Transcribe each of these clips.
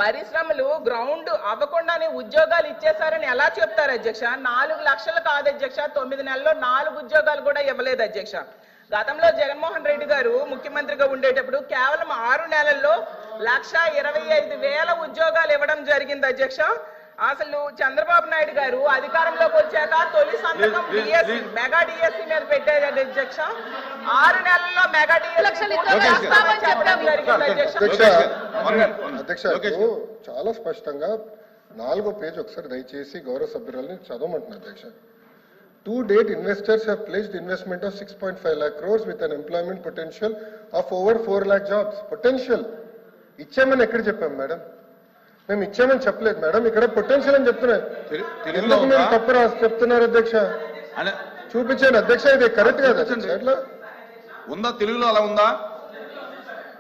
పరిశ్రమలు గ్రౌండ్ అవ్వకుండానే ఉద్యోగాలు ఇచ్చేశారని ఎలా చెప్తారు అధ్యక్ష? 4 లక్షలు కాదు అధ్యక్ష, 9 నెలల్లో 4 ఉద్యోగాలు కూడా ఇవ్వలేదు అధ్యక్ష. గతంలో జగన్మోహన్ రెడ్డి గారు ముఖ్యమంత్రిగా ఉండేటప్పుడు కేవలం 6 నెలల్లో 1,25,000 ఉద్యోగాలు ఇవ్వడం జరిగింది అధ్యక్ష. అసలు చంద్రబాబు నాయుడు గారు అధికారంలోకి వచ్చాక తొలి సంతకం డిఎస్సి మెగా డిఎస్సి మీద పెట్టారు అధ్యక్ష. 6 నెలల్లో మెగా డిఎస్సి అధ్యక్ష చాలా స్పష్టంగా 4వ పేజ్ ఒకసారి దయచేసి గౌరవ సభ్యురాలని చదవమంటున్నారు అధ్యక్ష. To date, investors have pledged investment of 6.5 lakh crores with an employment potential of over 4 lakh jobs. Potential. ఇచ్చామని ఎక్కడ చెప్పాం మేడం? మేము ఇచ్చామని చెప్పలేదు మేడం, ఇక్కడ పొటెన్షియల్ అని చెప్తున్నారు. ఎందుకు మీరు తప్పు రాసి చెప్తున్నారు అధ్యక్ష? చూపించాను అధ్యక్ష, ఇది కరెక్ట్ కాదు అధ్యక్ష. ఎట్లా ఉందా? తెలుగులో అలా ఉందా?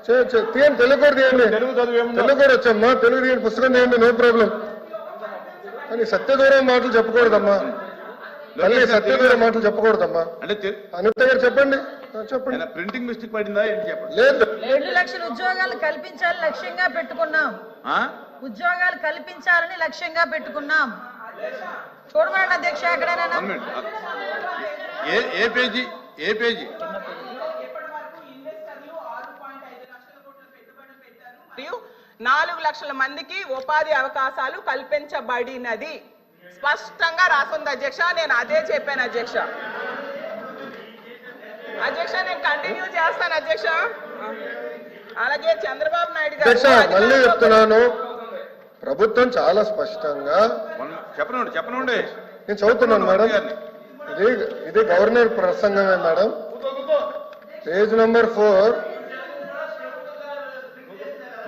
తీయండి, తెలుగు కూడా తీయండి. తెలుగు కూడా వచ్చమ్మా, తెలుగు తీయండి, పుస్తకం తీయండి, నో ప్రాబ్లం. కానీ సత్యదూరం మాటలు చెప్పకూడదమ్మా, మళ్ళీ సత్యదూరం మాటలు చెప్పకూడదమ్మా. అంటే అనిత గారు చెప్పండి. చెప్పండి, ప్రింటింగ్ మిస్టేక్ పడిందా? చెప్పండి. లేదు, 2 లక్షల ఉద్యోగాలు కల్పించాలని లక్ష్యంగా పెట్టుకున్నాం. ఉద్యోగాలు కల్పించాలని లక్ష్యంగా పెట్టుకున్నాం. చూడమండి అధ్యక్ష, ఎక్కడైనా ఏ పేజీ? 4 లక్షల మందికి ఉపాధి అవకాశాలు కల్పించబడినది స్పష్టంగా రాసుంది అధ్యక్ష. నేను అదే చెప్పాను అధ్యక్ష. నేను కంటిన్యూ చేస్తాను అధ్యక్ష. అలాగే చంద్రబాబు నాయుడు గారు మళ్ళీ చెప్తున్నాను, ప్రభుత్వం చాలా స్పష్టంగా చెప్పనండి. నేను చదువుతున్నాను మేడం, ఇది గవర్నర్ ప్రసంగమే మేడం. Page number 4.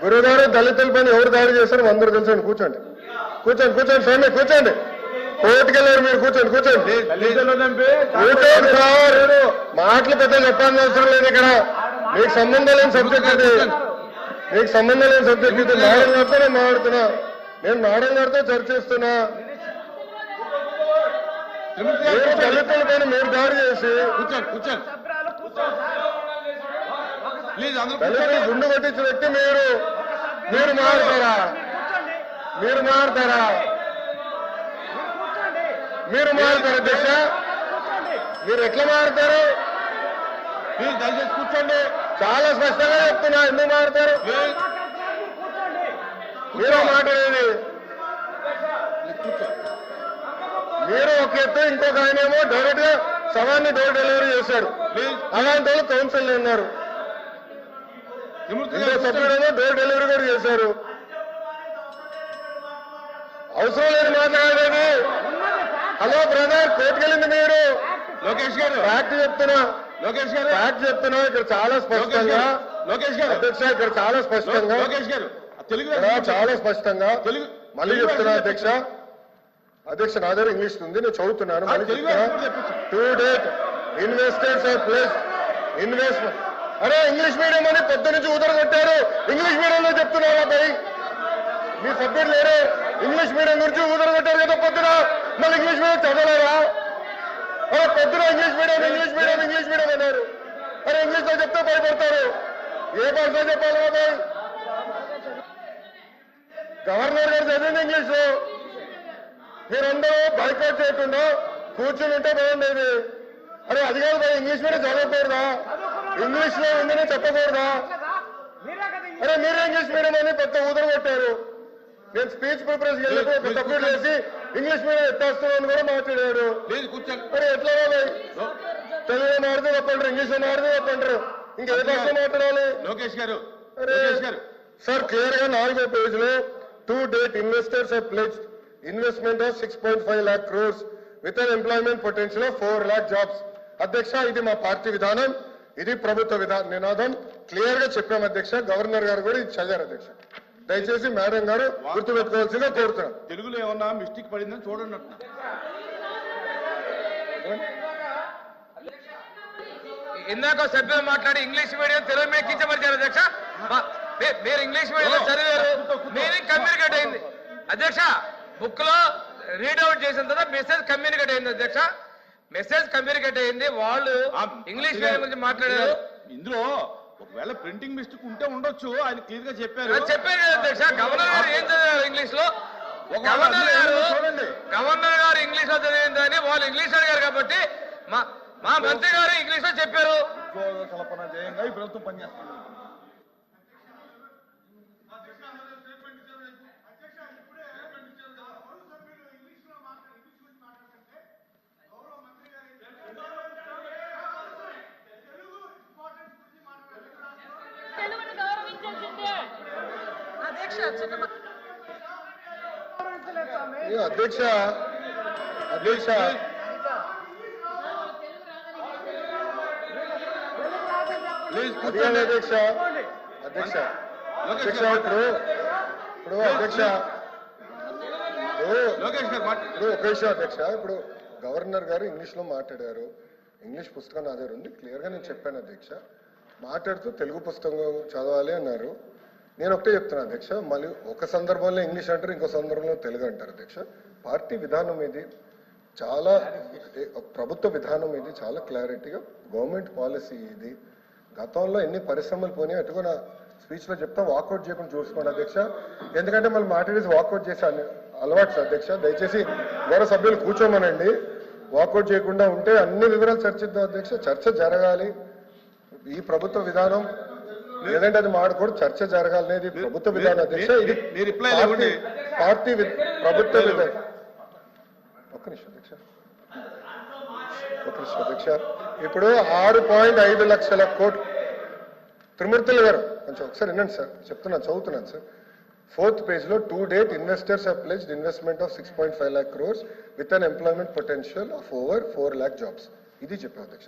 గురుగారు దళితులపైన ఎవరు దాడి చేశారు అందరూ తెలుసండి. కూర్చోండి స్వామి, కూర్చోండి. కోర్టుకెళ్ళారు మీరు, కూర్చోండి కూర్చోండి సార్. మాటలు పెద్ద చెప్పాల్సిన అవసరం లేదు ఇక్కడ. మీకు సంబంధం లేని సబ్జెక్ట్ ఇది, మీకు సంబంధం లేని సబ్జెక్ట్ ఇది. మేడం గారితో నేను మాట్లాడుతున్నా, నేను మేడం గారితో చర్చిస్తున్నా. దళితుల పైన మీరు దాడి చేసి దళితులు గుండు కొట్టించిన వ్యక్తి మీరు మారుతారా? మీరు మారుతారా అధ్యక్ష? మీరు ఎట్లా మారుతారు? దయచేసి కూర్చోండి. చాలా స్పష్టంగా చెప్తున్నా, ఎందుకు మారుతారు? మీరు మాట్లాడేది మీరు ఒక ఎత్తు, ఇంకొక ఆయనేమో డైరెక్ట్ గా సవాన్ని డోర్ డెలివరీ చేశారు. అలాంటి వాళ్ళు కౌన్సిల్ ఉన్నారు. సభ్యుడేమో డోర్ డెలివరీ కూడా చేశారు. అవసరం లేదు మాట్లాడేది. హలో బ్రదర్, కోర్టుకెళ్ళింది మీరు. లోకేష్ గారు ఫ్యాక్ట్ చెప్తున్నా, ఫ్యాక్ట్ చెప్తున్నా. ఇక్కడ చాలా స్పష్టంగా అధ్యక్ష, ఇక్కడ చాలా స్పష్టంగా చాలా స్పష్టంగా మళ్ళీ చెప్తున్నా అధ్యక్ష. నా దగ్గర ఇంగ్లీష్ ఉంది, నేను చదువుతున్నాను. మళ్ళీ చెప్తున్నా. To date investors investment. అరే ఇంగ్లీష్ మీడియం అని పొద్దు నుంచి ఊదరగొట్టారు. ఇంగ్లీష్ మీడియంలో చెప్తున్నారా భయ్? మీ సభ్యులు లేరు. ఇంగ్లీష్ మీడియం గురించి ఊదరగొట్టారు కదా పొద్దున, మళ్ళీ ఇంగ్లీష్ మీడియం చదవలేరా? అరే పొద్దున ఇంగ్లీష్ మీడియం అన్నారు. అరే ఇంగ్లీష్ లో చెప్తే భయపడతారు. ఏ భాషలో చెప్పాలి బాబాయ్? గవర్నర్ గారు చదివింది ఇంగ్లీష్ లో. మీరందరూ బైకౌట్ చేయకుండా కూర్చుని ఉంటే బాగుండేది. అరే అది కాదు భయ్, ఇంగ్లీష్ మీడియం చదవకూడదా? ఇంగ్లీష్ లో ఉందని చెప్పకూడదా? అరే మీరే ఇంగ్లీష్ మీడియం అని పెద్ద ఊదర కొట్టారు. నేను స్పీచ్ ప్రిపరేషన్ వెళ్ళినప్పుడు ఒక సబ్జెక్ట్ చేసి ఇంగ్లీష్ మీడియం ఎత్తేస్తున్నాను కూడా మాట్లాడారు. మరి ఎట్లా తెలుగులో మాడితే చెప్పంటారు, ఇంగ్లీష్ లో మాడితే చెప్పంటారు, ఇంకా ఏ భాష మాట్లాడాలి? లోకేష్ గారు సార్ క్లియర్ గా 4వ పేజ్ లో to date investors have pledged investment of 6.5 lakh crores with an employment potential of 4 lakh jobs. అధ్యక్ష, ఇది మా పార్టీ విధానం, ఇది ప్రభుత్వ నినాదం. క్లియర్ గా చెప్పాం అధ్యక్ష. గవర్నర్ గారు కూడా ఇది చదివారు అధ్యక్ష. దయచేసి మేడం గారు గుర్తుపెట్టుకోవాల్సిందిగా కోరుతున్నాం. తెలుగులో ఏమన్నా మిస్టేక్ పడిందని చూడండి. ఇందాక సభ్యులు మాట్లాడి ఇంగ్లీష్ మీడియం తెలుగు మీద కించపరిచారు అధ్యక్ష. మీరు ఇంగ్లీష్ మీడియంలో చదివారు, మీనింగ్ కమ్యూనికేట్ అయింది అధ్యక్ష. బుక్ లో రీడౌట్ చేసిన తర్వాత మెసేజ్ కమ్యూనికేట్ అయింది అధ్యక్ష. మెసేజ్ కమ్యూనికేట్ అయింది. వాళ్ళు ఇంగ్లీష్ మీడియం గురించి మాట్లాడారు. ఇందులో ఒకవేళ ప్రింటింగ్ మిస్టేక్ ఉంటే ఉండొచ్చు, ఆయన క్లియర్ గా చెప్పారు. చెప్పారు కదా అధ్యక్ష. గవర్నర్ గారు ఏం గవర్నర్ గారు ఇంగ్లీష్ లో చదివిందని వాళ్ళు ఇంగ్లీష్ అడిగారు కాబట్టి మా మంత్రి గారు ఇంగ్లీష్ లో చెప్పారు. ఉద్యోగ కల్పన ధ్యేయంగా ఈ ప్రభుత్వం పనిచేస్తుంది. అధ్యక్ష అధ్యక్ష అధ్యక్ష అధ్యక్ష అధ్యక్ష అధ్యక్ష ఇప్పుడు అధ్యక్ష అధ్యక్ష ఇప్పుడు గవర్నర్ గారు ఇంగ్లీష్ లో మాట్లాడారు. ఇంగ్లీష్ పుస్తకం నా దగ్గర ఉంది, క్లియర్ గా నేను చెప్పాను అధ్యక్ష. మాట్లాడుతూ తెలుగు పుస్తకం చదవాలి అన్నారు. నేను ఒకటే చెప్తున్నా అధ్యక్ష, మళ్ళీ ఒక సందర్భంలో ఇంగ్లీష్ అంటారు, ఇంకో సందర్భంలో తెలుగు అంటారు అధ్యక్ష. పార్టీ విధానం ఇది చాలా, ప్రభుత్వ విధానం ఇది చాలా క్లారిటీగా గవర్నమెంట్ పాలసీ ఇది. గతంలో ఎన్ని పరిశ్రమలు పోనీ అటుగా నా స్పీచ్ లో చెప్తా, వాకౌట్ చేయకుండా చూసుకోండి అధ్యక్ష. ఎందుకంటే మళ్ళీ మాట్లాడేసి వాకౌట్ చేసే అలవాటు అధ్యక్ష. దయచేసి గౌరవ సభ్యులు కూర్చోమనండి. వాకౌట్ చేయకుండా ఉంటే అన్ని వివరాలు చర్చిద్దాం అధ్యక్ష. చర్చ జరగాలి. ఈ ప్రభుత్వ విధానం లేదంటే అది మాడకూడదు, చర్చ జరగాలనేది ప్రభుత్వ విధానం అధ్యక్ష. ఇది పార్టీ ప్రభుత్వ విధానం. ఒక్క నిమిషం అధ్యక్ష. ఇప్పుడు 6.5 లక్షల కోట్లు త్రిమూర్తులు గారు కొంచెం ఒకసారి వినండి సార్, చదువుతున్నాను సార్. 4th పేజ్ లో 2 date investors have pledged investment of 6.5 lakh crores with an employment potential of over 4 lakh jobs. ఇది చెప్పాం అధ్యక్ష.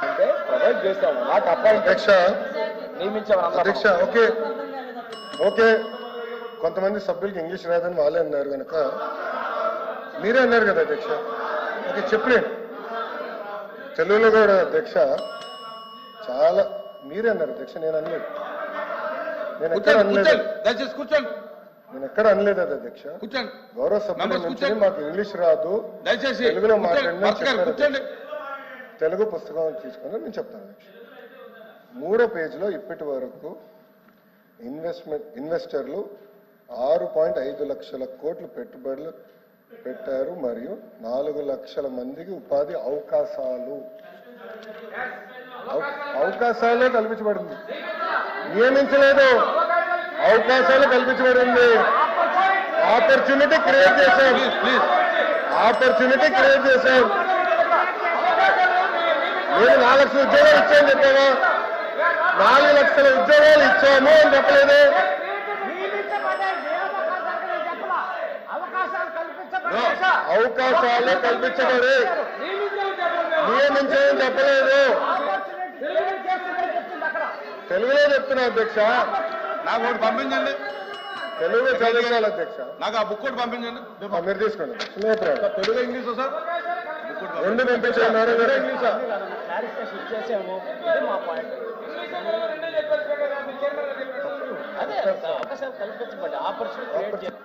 అంటే ప్రొవైడ్ చేస్తాము, నాకు అపాయింట్ అధ్యక్ష అధ్యక్ష ఓకే కొంతమంది సభ్యులకి ఇంగ్లీష్ రాదని వాళ్ళే అన్నారు కనుక మీరే అన్నారు కదా అధ్యక్ష. ఓకే చెప్పలేండి తెలుగులో కూడా అధ్యక్ష. చాలా మీరే అన్నారు అధ్యక్ష, నేను అనలేదు. నేను ఎక్కడ అనలేదు అది అధ్యక్ష. గౌరవ సభ్యుల నుంచి మాకు ఇంగ్లీష్ రాదు, తెలుగులో మాట్లాడిన తెలుగు పుస్తకం తీసుకుని నేను చెప్తాను అధ్యక్ష. 3వ పేజీలో ఇప్పటి వరకు ఇన్వెస్టర్లు 6.5 లక్షల కోట్లు పెట్టుబడులు పెట్టారు మరియు 4 లక్షల మందికి ఉపాధి అవకాశాలే కల్పించబడింది. నియమించలేదు, అవకాశాలు కల్పించబడింది. ఆపర్చునిటీ క్రియేట్ చేశాం. నేను 4 లక్షల ఉద్యోగాలు ఇచ్చాను చెప్పాను. 4 లక్షల ఉద్యోగాలు ఇచ్చాము అని చెప్పలేదు. అవకాశాలు కల్పించబడి నియమించని చెప్పలేదు. తెలుగులో చెప్తున్నా అధ్యక్ష. నాకు ఒకటి పంపించండి, తెలుగులో చదివినాలి అధ్యక్ష. నాకు ఆ బుక్ ఒకటి పంపించండి. మీరు తీసుకోండి. తెలుగు ఇంగ్లీష్ సార్ రెండు పంపించారు నారాయణ గారు. ఇంగ్లీషా ఇదే మా పాయింట్. అదే అవకాశాలు కల్పించబడ్డాయి, ఆపర్చునిటీ క్రియేట్ చేయాలి.